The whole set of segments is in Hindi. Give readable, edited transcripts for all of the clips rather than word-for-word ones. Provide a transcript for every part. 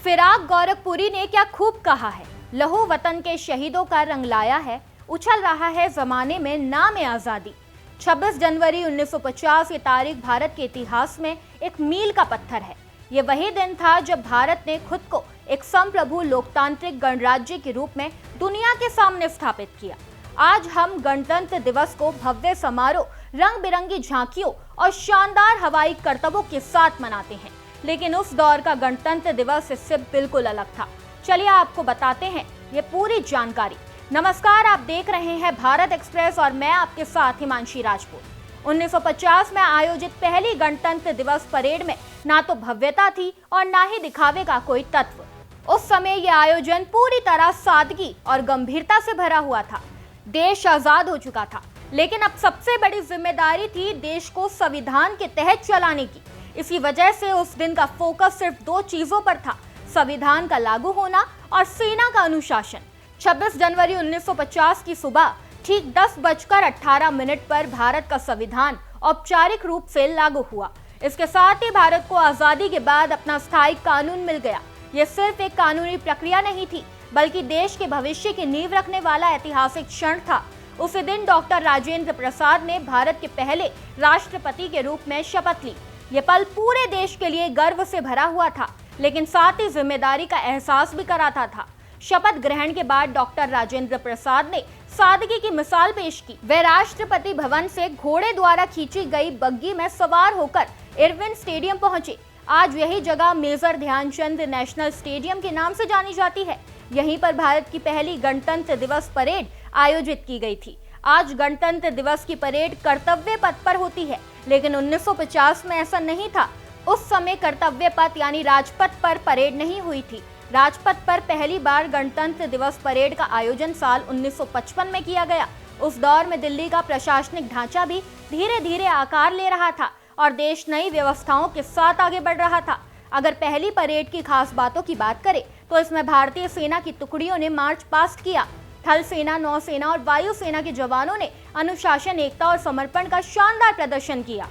फिराक गोरखपुरी ने क्या खूब कहा है, लहू वतन के शहीदों का रंग लाया है, उछल रहा है जमाने में नाम आजादी। 26 जनवरी 1950 ये तारीख भारत के इतिहास में एक मील का पत्थर है। ये वही दिन था जब भारत ने खुद को एक संप्रभु लोकतांत्रिक गणराज्य के रूप में दुनिया के सामने स्थापित किया। आज हम गणतंत्र दिवस को भव्य समारोह, रंग बिरंगी झांकियों और शानदार हवाई करतबों के साथ मनाते हैं, लेकिन उस दौर का गणतंत्र दिवस इससे बिल्कुल अलग था। चलिए आपको बताते हैं ये पूरी जानकारी। नमस्कार, आप देख रहे हैं भारत एक्सप्रेस और मैं आपके साथ हिमांशी राजपूत। 1950 में आयोजित पहली गणतंत्र दिवस परेड में ना तो भव्यता थी और ना ही दिखावे का कोई तत्व। उस समय यह आयोजन पूरी तरह सादगी और गंभीरता से भरा हुआ था। देश आजाद हो चुका था, लेकिन अब सबसे बड़ी जिम्मेदारी थी देश को संविधान के तहत चलाने की। इसी वजह से उस दिन का फोकस सिर्फ दो चीजों पर था, संविधान का लागू होना और सेना का अनुशासन। 26 जनवरी 1950 की सुबह ठीक 10:18 पर भारत का संविधान औपचारिक रूप से लागू हुआ। इसके साथ ही भारत को आजादी के बाद अपना स्थायी कानून मिल गया। यह सिर्फ एक कानूनी प्रक्रिया नहीं थी, बल्कि देश के भविष्य की नींव रखने वाला ऐतिहासिक क्षण था। उसी दिन डॉक्टर राजेंद्र प्रसाद ने भारत के पहले राष्ट्रपति के रूप में शपथ ली। ये पल पूरे देश के लिए गर्व से भरा हुआ था, लेकिन साथ ही जिम्मेदारी का एहसास भी कराता था। शपथ ग्रहण के बाद डॉक्टर राजेंद्र प्रसाद ने सादगी की मिसाल पेश की। वे राष्ट्रपति भवन से घोड़े द्वारा खींची गई बग्गी में सवार होकर इरविन स्टेडियम पहुंचे। आज यही जगह मेजर ध्यानचंद नेशनल स्टेडियम के नाम से जानी जाती है। यहीं पर भारत की पहली गणतंत्र दिवस परेड आयोजित की गई थी। आज गणतंत्र दिवस की परेड कर्तव्य पथ पर होती है, लेकिन 1950 में ऐसा नहीं था। उस समय कर्तव्य पथ यानी राजपथ पर परेड नहीं हुई थी। राजपथ पर पहली बार गणतंत्र दिवस परेड का आयोजन साल 1955 में किया गया। उस दौर में दिल्ली का प्रशासनिक ढांचा भी धीरे धीरे आकार ले रहा था और देश नई व्यवस्थाओं के साथ आगे बढ़ रहा था। अगर पहली परेड की खास बातों की बात करें तो इसमें भारतीय सेना की टुकड़ियों ने मार्च पास्ट किया। थल सेना, नौसेना और वायु सेना के जवानों ने अनुशासन, एकता और समर्पण का शानदार प्रदर्शन किया।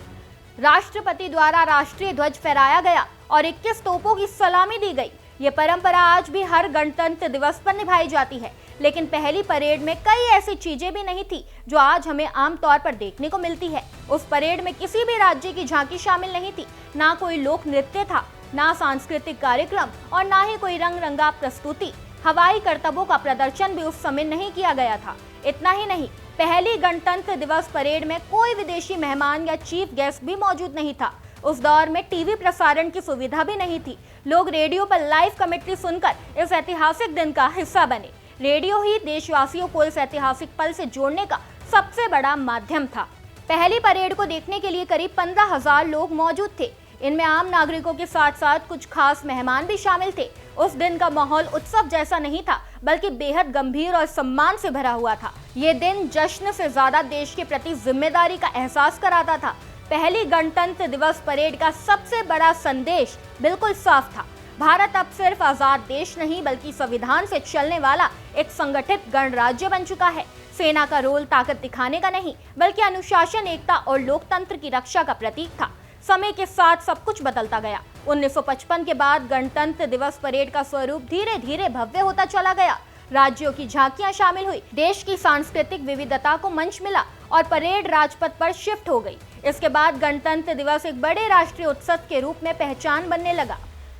राष्ट्रपति द्वारा राष्ट्रीय ध्वज फहराया गया और 21 तोपों की सलामी दी गई। ये परंपरा आज भी हर गणतंत्र दिवस पर निभाई जाती है, लेकिन पहली परेड में कई ऐसी चीजें भी नहीं थी जो आज हमें आमतौर पर देखने को मिलती है। उस परेड में किसी भी राज्य की झांकी शामिल नहीं थी, ना कोई लोक नृत्य था, ना सांस्कृतिक कार्यक्रम और ना ही कोई रंग रंगा प्रस्तुति। हवाई करतबों का प्रदर्शन भी उस समय नहीं किया गया था। इतना ही नहीं, पहली गणतंत्र दिवस परेड में कोई विदेशी मेहमान या चीफ गेस्ट भी मौजूद नहीं था। उस दौर में टीवी प्रसारण की सुविधा भी नहीं थी। लोग रेडियो पर लाइव कमेंट्री सुनकर इस ऐतिहासिक दिन का हिस्सा बने। रेडियो ही देशवासियों को इस ऐतिहासिक पल से जोड़ने का सबसे बड़ा माध्यम था। पहली परेड को देखने के लिए करीब 15,000 लोग मौजूद थे। इनमें आम नागरिकों के साथ साथ कुछ खास मेहमान भी शामिल थे। उस दिन का माहौल उत्सव जैसा नहीं था, बल्कि बेहद गंभीर और सम्मान से भरा हुआ था। ये दिन जश्न से ज्यादा देश के प्रति जिम्मेदारी का एहसास कराता था। पहली गणतंत्र दिवस परेड का सबसे बड़ा संदेश बिल्कुल साफ था। भारत अब सिर्फ आजाद देश नहीं, बल्कि संविधान से चलने वाला एक संगठित गणराज्य बन चुका है। सेना का रोल ताकत दिखाने का नहीं, बल्कि अनुशासन, एकता और लोकतंत्र की रक्षा का प्रतीक था। समय के साथ सब कुछ बदलता गया। 1955 के बाद गणतंत्र दिवस परेड का स्वरूप धीरे धीरे भव्य होता चला गया। राज्यों की झांकियां शामिल हुई, देश की सांस्कृतिक विविधता को मंच मिला और परेड राजपथ पर शिफ्ट हो गई। इसके बाद गणतंत्र दिवस एक बड़े राष्ट्रीय उत्सव के रूप में पहचान बनने लगा।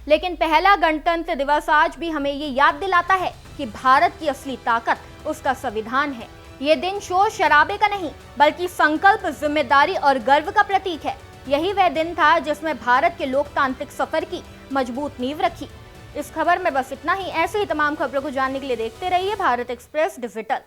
लेकिन पहला गणतंत्र दिवस आज भी हमें ये याद दिलाता है कि भारत की असली ताकत उसका संविधान है। ये दिन शोर शराबे का नहीं, बल्कि संकल्प, जिम्मेदारी और गर्व का प्रतीक है। यही वह दिन था जिसमें भारत के लोकतांत्रिक सफर की मजबूत नींव रखी। इस खबर में बस इतना ही। ऐसे ही तमाम खबरों को जानने के लिए देखते रहिए भारत एक्सप्रेस डिजिटल।